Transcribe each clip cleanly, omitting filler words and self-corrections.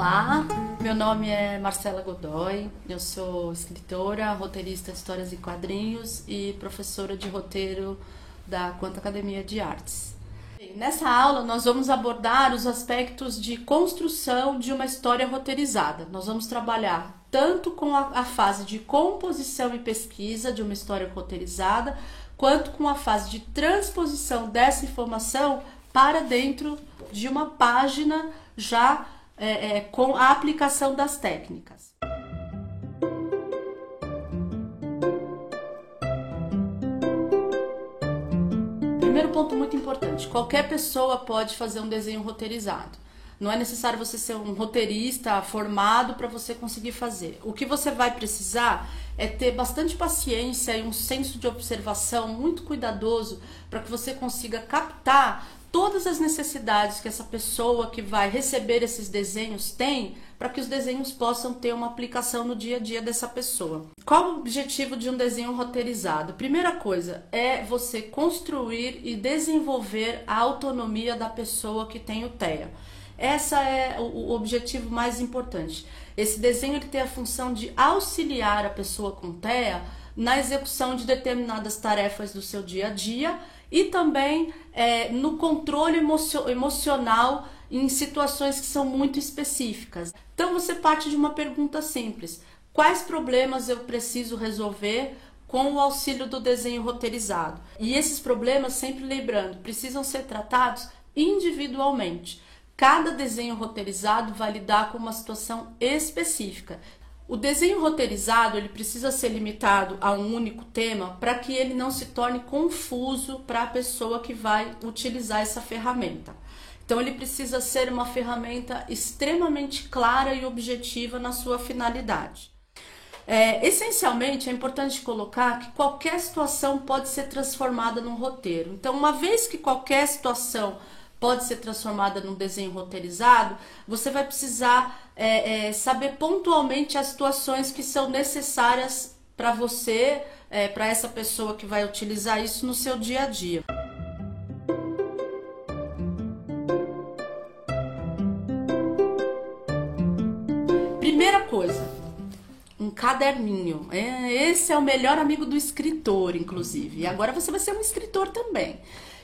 Olá, meu nome é Marcela Godoy, eu sou escritora, roteirista de histórias e quadrinhos e professora de roteiro da Quanta Academia de Artes. Nessa aula nós vamos abordar os aspectos de construção de uma história roteirizada. Nós vamos trabalhar tanto com a fase de composição e pesquisa de uma história roteirizada, quanto com a fase de transposição dessa informação para dentro de uma página já com a aplicação das técnicas. Primeiro ponto muito importante, qualquer pessoa pode fazer um desenho roteirizado. Não é necessário você ser um roteirista formado para você conseguir fazer. O que você vai precisar é ter bastante paciência e um senso de observação muito cuidadoso para que você consiga captar todas as necessidades que essa pessoa que vai receber esses desenhos tem, para que os desenhos possam ter uma aplicação no dia a dia dessa pessoa. Qual o objetivo de um desenho roteirizado? Primeira coisa é você construir e desenvolver a autonomia da pessoa que tem o TEA. Esse é o objetivo mais importante. Esse desenho ele tem a função de auxiliar a pessoa com TEA na execução de determinadas tarefas do seu dia a dia e também no controle emocional em situações que são muito específicas. Então você parte de uma pergunta simples: quais problemas eu preciso resolver com o auxílio do desenho roteirizado? E esses problemas, sempre lembrando, precisam ser tratados individualmente. Cada desenho roteirizado vai lidar com uma situação específica. O desenho roteirizado ele precisa ser limitado a um único tema para que ele não se torne confuso para a pessoa que vai utilizar essa ferramenta. Então ele precisa ser uma ferramenta extremamente clara e objetiva na sua finalidade. Essencialmente é importante colocar que qualquer situação pode ser transformada num roteiro. Então, uma vez que qualquer situação pode ser transformada num desenho roteirizado, você vai precisar saber pontualmente as situações que são necessárias para você, para essa pessoa que vai utilizar isso no seu dia a dia. Primeira coisa, um caderninho. Esse é o melhor amigo do escritor, inclusive. E agora você vai ser um escritor também.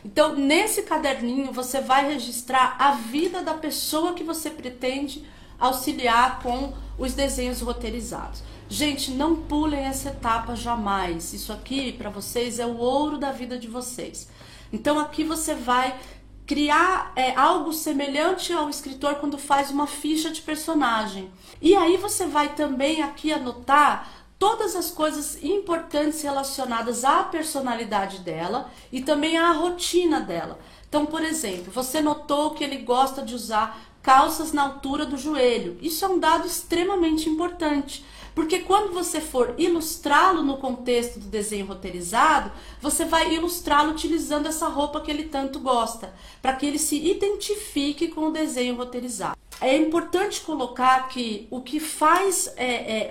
Então, nesse caderninho, você vai registrar a vida da pessoa que você pretende auxiliar com os desenhos roteirizados. Gente, não pulem essa etapa jamais. Isso aqui, para vocês, é o ouro da vida de vocês. Então, aqui você vai criar algo semelhante ao escritor quando faz uma ficha de personagem. E aí você vai também aqui anotar todas as coisas importantes relacionadas à personalidade dela e também à rotina dela. Então, por exemplo, você notou que ele gosta de usar calças na altura do joelho. Isso é um dado extremamente importante, porque quando você for ilustrá-lo no contexto do desenho roteirizado, você vai ilustrá-lo utilizando essa roupa que ele tanto gosta, para que ele se identifique com o desenho roteirizado. É importante colocar que o que faz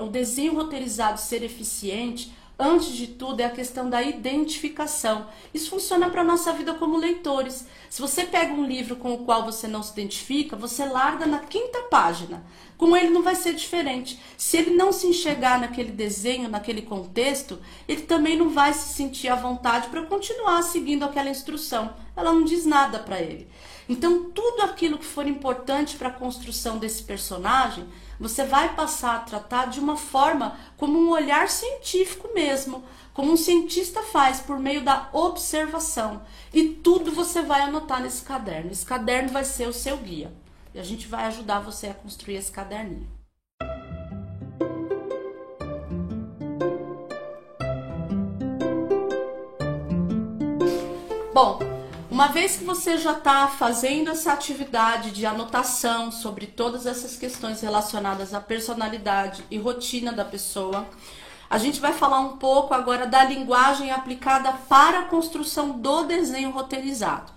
o desenho roteirizado ser eficiente, antes de tudo, é a questão da identificação. Isso funciona para a nossa vida como leitores. Se você pega um livro com o qual você não se identifica, você larga na 5ª página. Com ele não vai ser diferente. Se ele não se enxergar naquele desenho, naquele contexto, ele também não vai se sentir à vontade para continuar seguindo aquela instrução. Ela não diz nada para ele. Então, tudo aquilo que for importante para a construção desse personagem, você vai passar a tratar de uma forma como um olhar científico mesmo, como um cientista faz por meio da observação. E tudo você vai anotar nesse caderno. Esse caderno vai ser o seu guia. E a gente vai ajudar você a construir esse caderninho. Bom, uma vez que você já está fazendo essa atividade de anotação sobre todas essas questões relacionadas à personalidade e rotina da pessoa, a gente vai falar um pouco agora da linguagem aplicada para a construção do desenho roteirizado.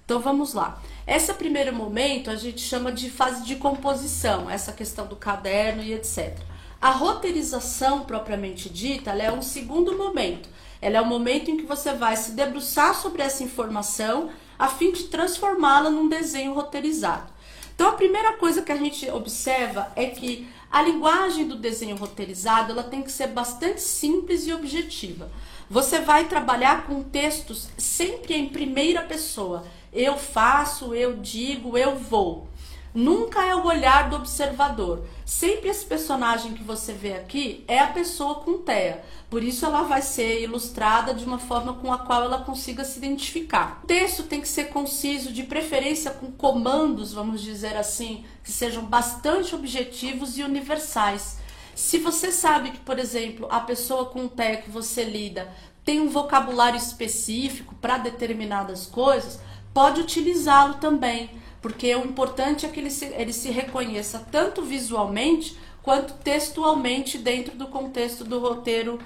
Então vamos lá. Esse primeiro momento a gente chama de fase de composição, essa questão do caderno e etc. A roteirização propriamente dita, ela é um segundo momento. Ela é o momento em que você vai se debruçar sobre essa informação a fim de transformá-la num desenho roteirizado. Então a primeira coisa que a gente observa é que a linguagem do desenho roteirizado ela tem que ser bastante simples e objetiva. Você vai trabalhar com textos sempre em primeira pessoa. Eu faço, eu digo, eu vou. Nunca é o olhar do observador. Sempre esse personagem que você vê aqui é a pessoa com TEA. Por isso ela vai ser ilustrada de uma forma com a qual ela consiga se identificar. O texto tem que ser conciso, de preferência com comandos, vamos dizer assim, que sejam bastante objetivos e universais. Se você sabe que, por exemplo, a pessoa com TEA que você lida tem um vocabulário específico para determinadas coisas, pode utilizá-lo também. Porque o importante é que ele se reconheça tanto visualmente quanto textualmente dentro do contexto do roteiro,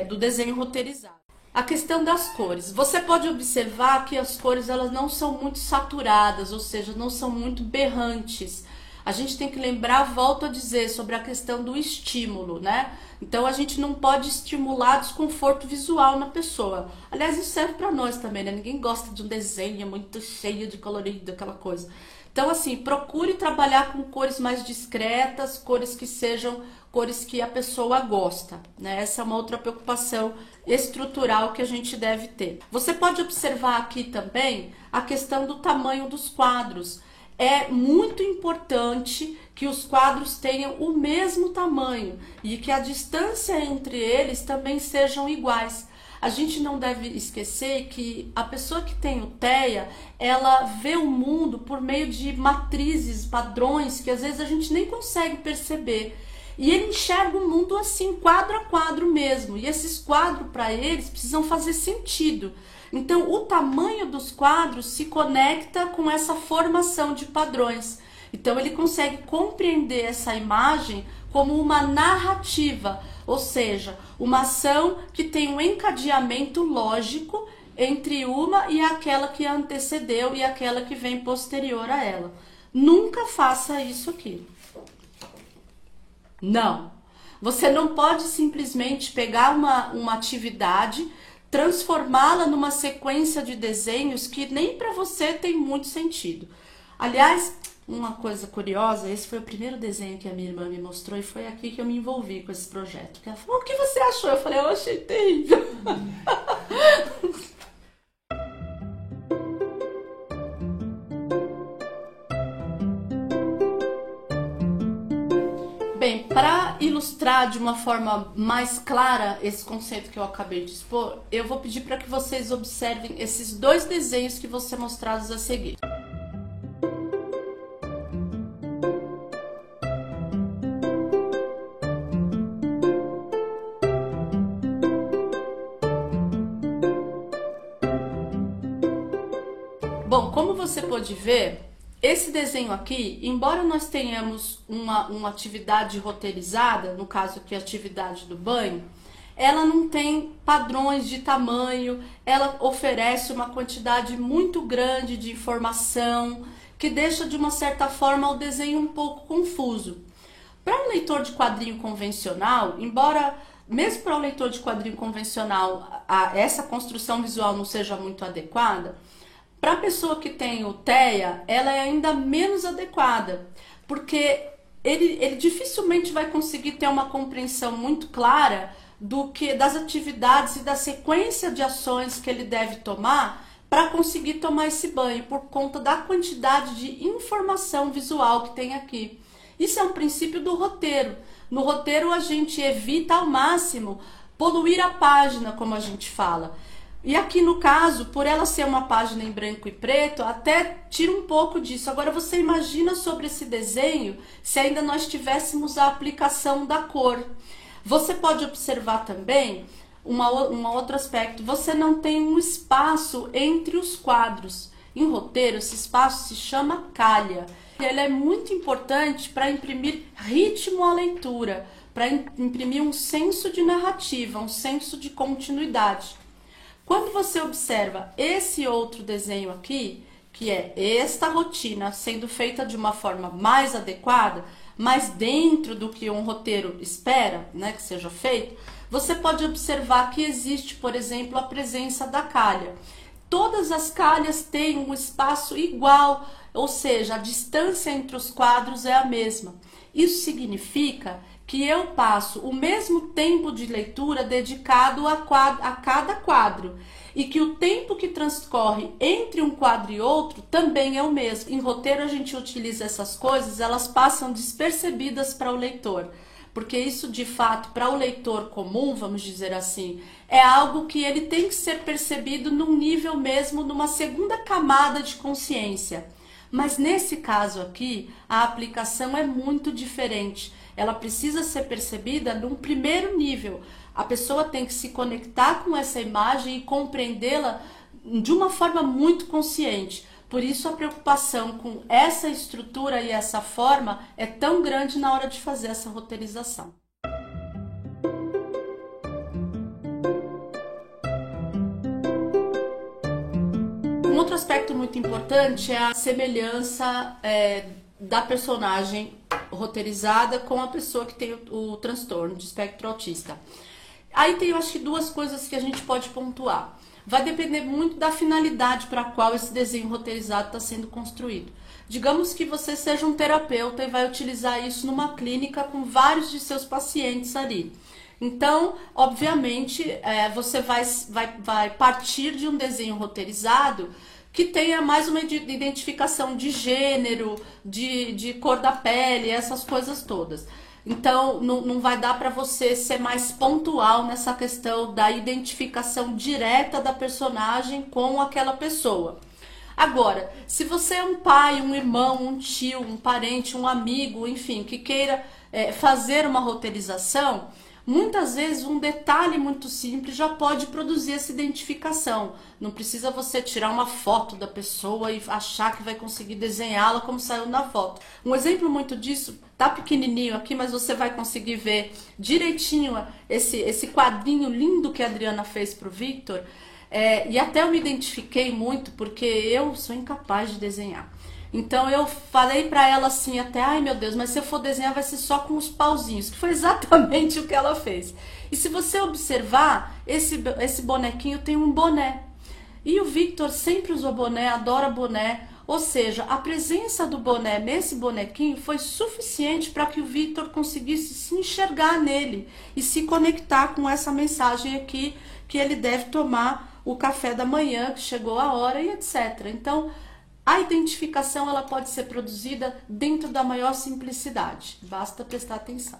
do desenho roteirizado. A questão das cores. Você pode observar que as cores elas não são muito saturadas, ou seja, não são muito berrantes. A gente tem que lembrar, volto a dizer, sobre a questão do estímulo, né? Então a gente não pode estimular desconforto visual na pessoa. Aliás, isso serve para nós também, né? Ninguém gosta de um desenho muito cheio de colorido, aquela coisa. Então, assim, procure trabalhar com cores mais discretas, cores que sejam cores que a pessoa gosta, né? Essa é uma outra preocupação estrutural que a gente deve ter. Você pode observar aqui também a questão do tamanho dos quadros. É muito importante que os quadros tenham o mesmo tamanho e que a distância entre eles também sejam iguais. A gente não deve esquecer que a pessoa que tem o TEA, ela vê o mundo por meio de matrizes, padrões, que às vezes a gente nem consegue perceber. E ele enxerga o mundo assim, quadro a quadro mesmo. E esses quadros, para eles, precisam fazer sentido. Então, o tamanho dos quadros se conecta com essa formação de padrões. Então, ele consegue compreender essa imagem como uma narrativa, ou seja, uma ação que tem um encadeamento lógico entre uma e aquela que a antecedeu e aquela que vem posterior a ela. Nunca faça isso aqui. Não. Você não pode simplesmente pegar uma atividade, transformá-la numa sequência de desenhos que nem para você tem muito sentido. Aliás, uma coisa curiosa, esse foi o primeiro desenho que a minha irmã me mostrou e foi aqui que eu me envolvi com esse projeto. Ela falou, o que você achou? Eu falei, eu achei terrível. Bem, para ilustrar de uma forma mais clara esse conceito que eu acabei de expor, eu vou pedir para que vocês observem esses dois desenhos que vão ser mostrados a seguir. Bom, como você pode ver, esse desenho aqui, embora nós tenhamos uma atividade roteirizada, no caso aqui a atividade do banho, ela não tem padrões de tamanho, ela oferece uma quantidade muito grande de informação, que deixa de uma certa forma o desenho um pouco confuso. Para um leitor de quadrinho convencional, embora mesmo para o leitor de quadrinho convencional essa construção visual não seja muito adequada, para a pessoa que tem o TEA, ela é ainda menos adequada, porque ele dificilmente vai conseguir ter uma compreensão muito clara das atividades e da sequência de ações que ele deve tomar para conseguir tomar esse banho, por conta da quantidade de informação visual que tem aqui. Isso é um princípio do roteiro. No roteiro a gente evita ao máximo poluir a página, como a gente fala. E aqui no caso, por ela ser uma página em branco e preto, até tira um pouco disso. Agora você imagina sobre esse desenho se ainda nós tivéssemos a aplicação da cor. Você pode observar também um outro aspecto. Você não tem um espaço entre os quadros. Em roteiro, esse espaço se chama calha. Ele é muito importante para imprimir ritmo à leitura, para imprimir um senso de narrativa, um senso de continuidade. Quando você observa esse outro desenho aqui, que é esta rotina sendo feita de uma forma mais adequada, mais dentro do que um roteiro espera, né, que seja feito, você pode observar que existe, por exemplo, a presença da calha. Todas as calhas têm um espaço igual, ou seja, a distância entre os quadros é a mesma. Isso significa que eu passo o mesmo tempo de leitura dedicado a cada quadro e que o tempo que transcorre entre um quadro e outro também é o mesmo. Em roteiro a gente utiliza essas coisas, elas passam despercebidas para o leitor, porque isso de fato para o leitor comum, vamos dizer assim, é algo que ele tem que ser percebido num nível mesmo, numa segunda camada de consciência. Mas nesse caso aqui, a aplicação é muito diferente. Ela precisa ser percebida num primeiro nível. A pessoa tem que se conectar com essa imagem e compreendê-la de uma forma muito consciente. Por isso a preocupação com essa estrutura e essa forma é tão grande na hora de fazer essa roteirização. Um outro aspecto muito importante é a semelhança da personagem roteirizada com a pessoa que tem o transtorno de espectro autista. Aí tem, eu acho que, duas coisas que a gente pode pontuar. Vai depender muito da finalidade para a qual esse desenho roteirizado está sendo construído. Digamos que você seja um terapeuta e vai utilizar isso numa clínica com vários de seus pacientes ali. Então, obviamente, você vai partir de um desenho roteirizado que tenha mais uma identificação de gênero, de cor da pele, essas coisas todas. Então, não vai dar para você ser mais pontual nessa questão da identificação direta da personagem com aquela pessoa. Agora, se você é um pai, um irmão, um tio, um parente, um amigo, enfim, que queira fazer uma roteirização, muitas vezes um detalhe muito simples já pode produzir essa identificação. Não precisa você tirar uma foto da pessoa e achar que vai conseguir desenhá-la como saiu na foto. Um exemplo muito disso, tá pequenininho aqui, mas você vai conseguir ver direitinho esse quadrinho lindo que a Adriana fez para o Victor. E até eu me identifiquei muito, porque eu sou incapaz de desenhar. Então eu falei pra ela assim até, ai meu Deus, mas se eu for desenhar vai ser só com os pauzinhos, que foi exatamente o que ela fez. E se você observar, esse bonequinho tem um boné. E o Victor sempre usou boné, adora boné, ou seja, a presença do boné nesse bonequinho foi suficiente para que o Victor conseguisse se enxergar nele e se conectar com essa mensagem aqui, que ele deve tomar o café da manhã, que chegou a hora e etc. Então, a identificação ela pode ser produzida dentro da maior simplicidade. Basta prestar atenção.